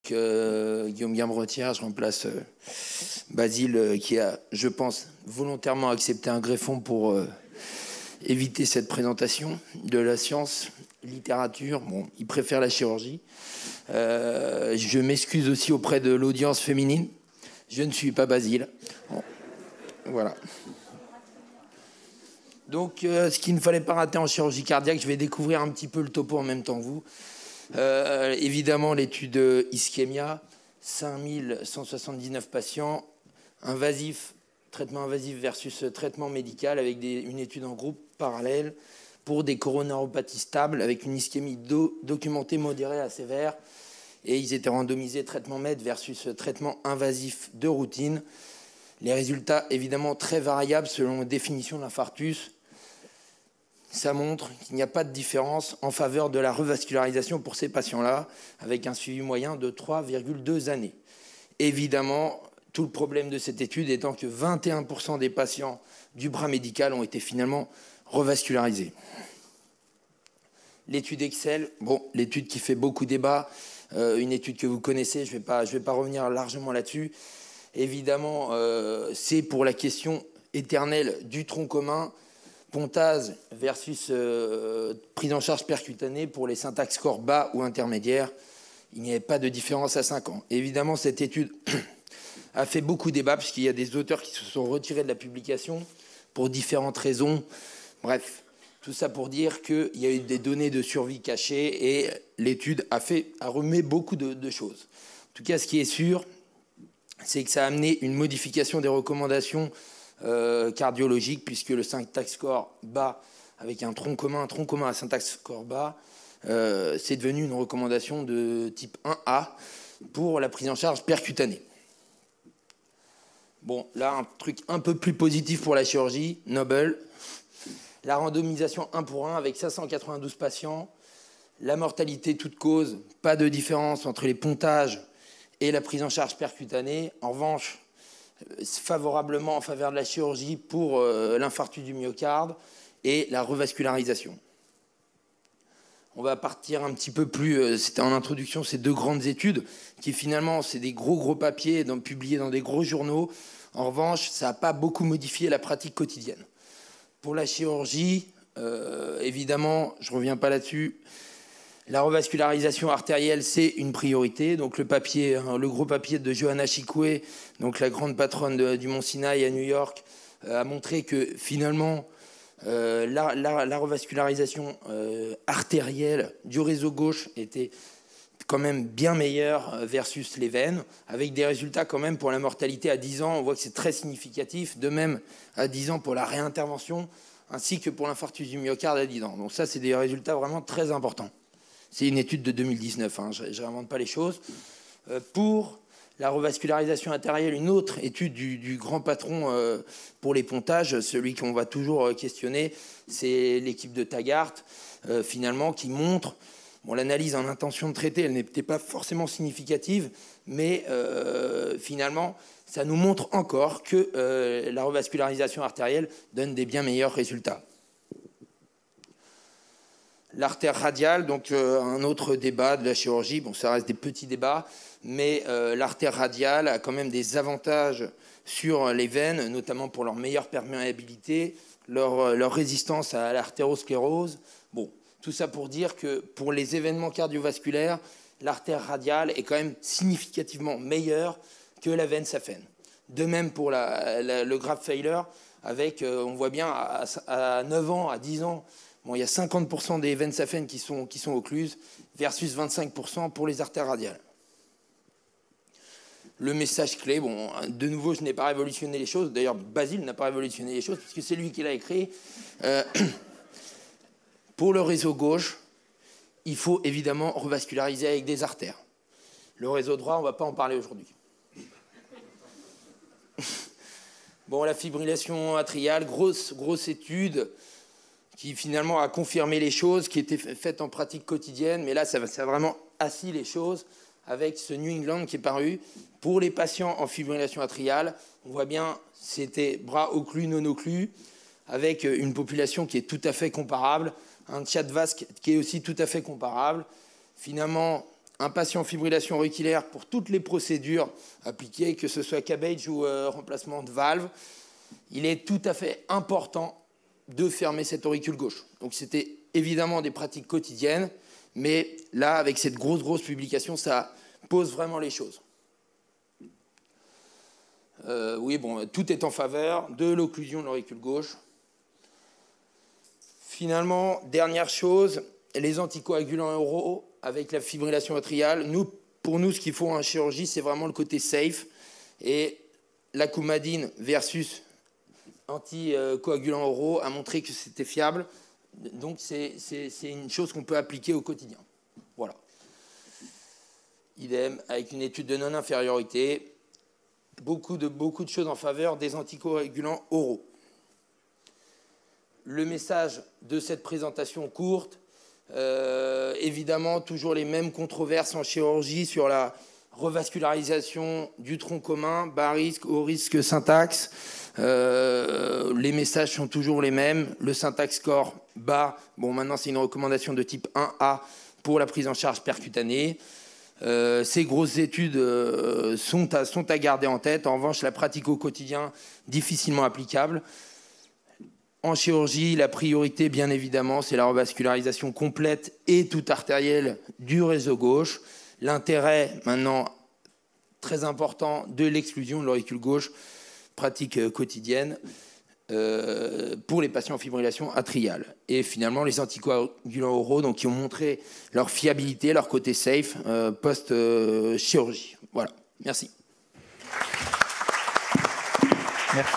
Guillaume Gambrettière, je remplace Basile qui a, je pense, volontairement accepté un greffon pour éviter cette présentation de la science, littérature. Bon, il préfère la chirurgie. Je m'excuse aussi auprès de l'audience féminine. Je ne suis pas Basile. Bon, voilà. Donc, ce qu'il ne fallait pas rater en chirurgie cardiaque, je vais découvrir un petit peu le topo en même temps que vous. Évidemment, l'étude ischémia, 5179 patients, traitement invasif versus traitement médical avec une étude en groupe parallèle pour des coronaropathies stables avec une ischémie documentée modérée à sévère. Et ils étaient randomisés traitement med versus traitement invasif de routine. Les résultats, évidemment, très variables selon la définition de l'infarctus. Ça montre qu'il n'y a pas de différence en faveur de la revascularisation pour ces patients-là, avec un suivi moyen de 3,2 années. Évidemment, tout le problème de cette étude étant que 21% des patients du bras médical ont été finalement revascularisés. L'étude Excel, bon, l'étude qui fait beaucoup débat, une étude que vous connaissez, je vais pas revenir largement là-dessus. Évidemment, c'est pour la question éternelle du tronc commun, pontage versus prise en charge percutanée pour les syntax score bas ou intermédiaires. Il n'y avait pas de différence à 5 ans. Évidemment, cette étude a fait beaucoup débat puisqu'il y a des auteurs qui se sont retirés de la publication pour différentes raisons. Bref, tout ça pour dire qu'il y a eu des données de survie cachées et l'étude a remis beaucoup de choses. En tout cas, ce qui est sûr, c'est que ça a amené une modification des recommandations cardiologiques, puisque le syntax score bas avec un tronc commun à syntax score bas, c'est devenu une recommandation de type 1A pour la prise en charge percutanée. Bon, là, un truc un peu plus positif pour la chirurgie, Nobel. La randomisation 1 pour 1 avec 592 patients. La mortalité toute cause, pas de différence entre les pontages et la prise en charge percutanée. En revanche, favorablement en faveur de la chirurgie pour l'infarctus du myocarde et la revascularisation. On va partir un petit peu plus, c'était en introduction, ces deux grandes études qui finalement, c'est des gros papiers publiés dans des gros journaux. En revanche, ça n'a pas beaucoup modifié la pratique quotidienne. Pour la chirurgie, évidemment, je ne reviens pas là-dessus, la revascularisation artérielle, c'est une priorité. Donc le gros papier de Johanna Chikwe, donc la grande patronne du Mont Sinaï à New York, a montré que finalement, la revascularisation artérielle du réseau gauche était quand même bien meilleure versus les veines, avec des résultats quand même pour la mortalité à 10 ans. On voit que c'est très significatif. De même, à 10 ans pour la réintervention, ainsi que pour l'infarctus du myocarde à 10 ans. Donc ça, c'est des résultats vraiment très importants. C'est une étude de 2019, hein, je n'invente pas les choses. Pour la revascularisation artérielle, une autre étude du grand patron pour les pontages, celui qu'on va toujours questionner, c'est l'équipe de Taggart, finalement, qui montre, bon, l'analyse en intention de traiter, elle n'était pas forcément significative, mais finalement, ça nous montre encore que la revascularisation artérielle donne des bien meilleurs résultats. L'artère radiale, donc un autre débat de la chirurgie, bon, ça reste des petits débats, mais l'artère radiale a quand même des avantages sur les veines, notamment pour leur meilleure perméabilité, leur résistance à l'artérosclérose. Bon, tout ça pour dire que pour les événements cardiovasculaires, l'artère radiale est quand même significativement meilleure que la veine saphène. De même pour le graft failure, avec, on voit bien, à 9 ans, à 10 ans, bon, il y a 50% des veines saphènes qui sont occluses versus 25% pour les artères radiales. Le message clé, bon, de nouveau, je n'ai pas révolutionné les choses. D'ailleurs, Basile n'a pas révolutionné les choses puisque c'est lui qui l'a écrit. Pour le réseau gauche, il faut évidemment revasculariser avec des artères. Le réseau droit, on ne va pas en parler aujourd'hui. Bon, la fibrillation atriale, grosse étude qui finalement a confirmé les choses qui étaient faites en pratique quotidienne, mais là, ça a vraiment assis les choses avec ce New England qui est paru. Pour les patients en fibrillation atriale, on voit bien, c'était bras occlus, non occlus, avec une population qui est tout à fait comparable, un Tchad vasque qui est aussi tout à fait comparable. Finalement, un patient en fibrillation auriculaire pour toutes les procédures appliquées, que ce soit CABG ou remplacement de valve, il est tout à fait important de fermer cet auricule gauche. Donc c'était évidemment des pratiques quotidiennes, mais là, avec cette grosse publication, ça pose vraiment les choses. Oui, bon, tout est en faveur de l'occlusion de l'auricule gauche. Finalement, dernière chose, les anticoagulants oraux avec la fibrillation atriale. Pour nous, ce qu'il faut en chirurgie, c'est vraiment le côté safe. Et la coumadine versus anticoagulants oraux a montré que c'était fiable. Donc, c'est une chose qu'on peut appliquer au quotidien. Voilà. Idem, avec une étude de non-infériorité, beaucoup de choses en faveur des anticoagulants oraux. Le message de cette présentation courte, évidemment, toujours les mêmes controverses en chirurgie sur la revascularisation du tronc commun, bas risque, haut risque syntaxe. Les messages sont toujours les mêmes. Le syntaxe score bas, bon, maintenant c'est une recommandation de type 1A pour la prise en charge percutanée. Ces grosses études sont à garder en tête. En revanche, la pratique au quotidien, difficilement applicable. En chirurgie, la priorité, bien évidemment, c'est la revascularisation complète et toute artérielle du réseau gauche. L'intérêt, maintenant, très important, de l'exclusion de l'auricule gauche, pratique quotidienne, pour les patients en fibrillation atriale. Et finalement, les anticoagulants oraux, donc, qui ont montré leur fiabilité, leur côté safe, post-chirurgie. Voilà. Merci. Merci.